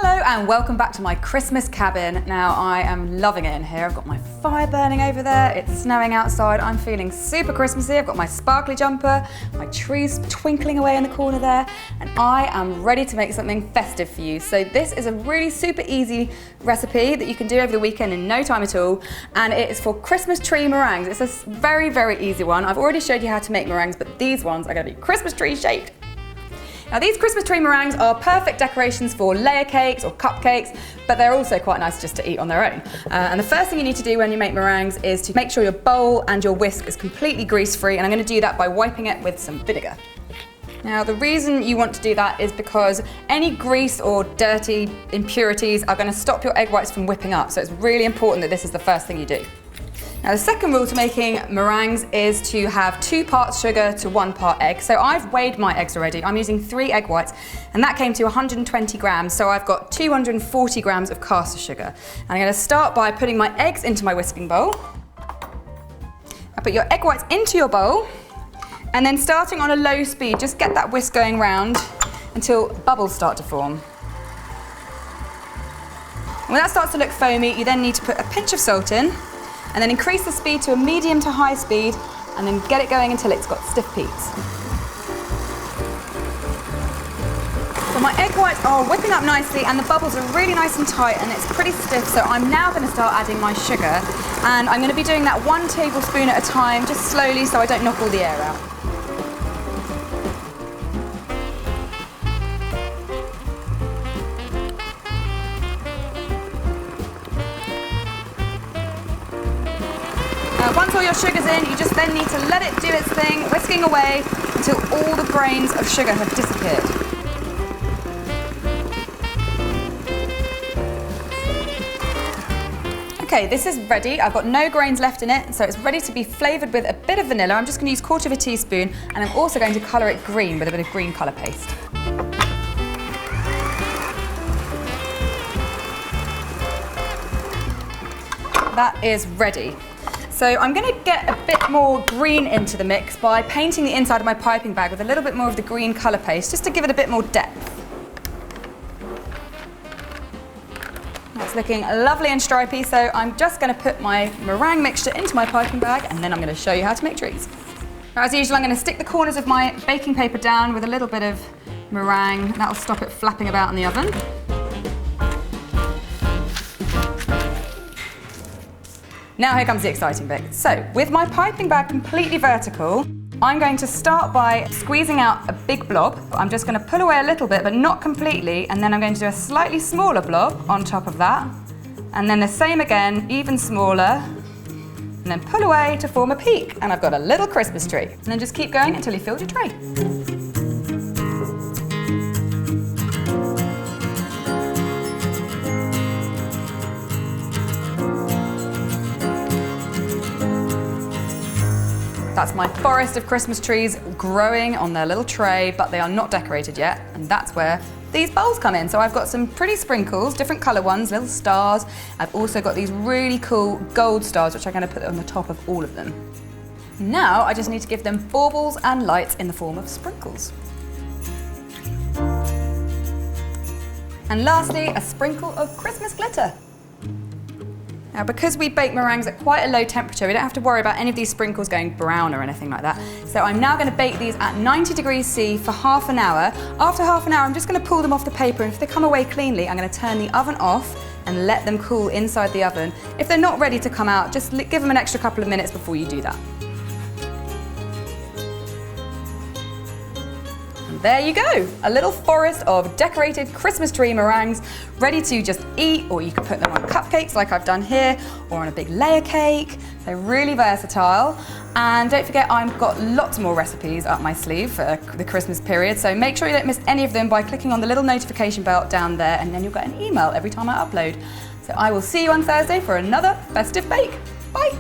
Hello and welcome back to my Christmas cabin. Now I am loving it in here. I've got my fire burning over there, it's snowing outside, I'm feeling super Christmassy. I've got my sparkly jumper, my trees twinkling away in the corner there, and I am ready to make something festive for you. So this is a really super easy recipe that you can do over the weekend in no time at all, and it is for Christmas tree meringues. It's a very, very easy one. I've already showed you how to make meringues, but these ones are going to be Christmas tree shaped. Now these Christmas tree meringues are perfect decorations for layer cakes or cupcakes, but they're also quite nice just to eat on their own. And the first thing you need to do when you make meringues is to make sure your bowl and your whisk is completely grease-free, and I'm going to do that by wiping it with some vinegar. Now the reason you want to do that is because any grease or dirty impurities are going to stop your egg whites from whipping up, so it's really important that this is the first thing you do. Now the second rule to making meringues is to have 2 parts sugar to 1 part egg. So I've weighed my eggs already. I'm using 3 egg whites and that came to 120 grams. So I've got 240 grams of caster sugar. And I'm going to start by putting my eggs into my whisking bowl. Now put your egg whites into your bowl and then starting on a low speed, just get that whisk going round until bubbles start to form. When that starts to look foamy, you then need to put a pinch of salt in, and then increase the speed to a medium to high speed, and then get it going until it's got stiff peaks. So my egg whites are whipping up nicely and the bubbles are really nice and tight and it's pretty stiff, so I'm now going to start adding my sugar, and I'm going to be doing that 1 tablespoon at a time, just slowly so I don't knock all the air out. Once all your sugar's in, you just then need to let it do its thing, whisking away until all the grains of sugar have disappeared. Okay, this is ready. I've got no grains left in it, so it's ready to be flavoured with a bit of vanilla. I'm just going to use 1/4 teaspoon, and I'm also going to colour it green with a bit of green colour paste. That is ready. So I'm going to get a bit more green into the mix by painting the inside of my piping bag with a little bit more of the green colour paste, just to give it a bit more depth. That's looking lovely and stripy, so I'm just going to put my meringue mixture into my piping bag, and then I'm going to show you how to make trees. Now, as usual, I'm going to stick the corners of my baking paper down with a little bit of meringue. That'll stop it flapping about in the oven. Now here comes the exciting bit. So, with my piping bag completely vertical, I'm going to start by squeezing out a big blob. I'm just going to pull away a little bit, but not completely, and then I'm going to do a slightly smaller blob on top of that, and then the same again, even smaller, and then pull away to form a peak, and I've got a little Christmas tree. And then just keep going until you filled your tray. That's my forest of Christmas trees growing on their little tray, but they are not decorated yet, and that's where these bowls come in. So I've got some pretty sprinkles, different colour ones, little stars. I've also got these really cool gold stars, which I'm going to put on the top of all of them. Now I just need to give them baubles and lights in the form of sprinkles. And lastly, a sprinkle of Christmas glitter. Now, because we bake meringues at quite a low temperature, we don't have to worry about any of these sprinkles going brown or anything like that. So I'm now going to bake these at 90 degrees C for half an hour. After half an hour, I'm just going to pull them off the paper, and if they come away cleanly, I'm going to turn the oven off and let them cool inside the oven. If they're not ready to come out, just give them an extra couple of minutes before you do that. There you go, a little forest of decorated Christmas tree meringues ready to just eat, or you can put them on cupcakes like I've done here, or on a big layer cake. They're really versatile. And don't forget, I've got lots more recipes up my sleeve for the Christmas period, so make sure you don't miss any of them by clicking on the little notification bell down there, and then you'll get an email every time I upload. So I will see you on Thursday for another festive bake. Bye.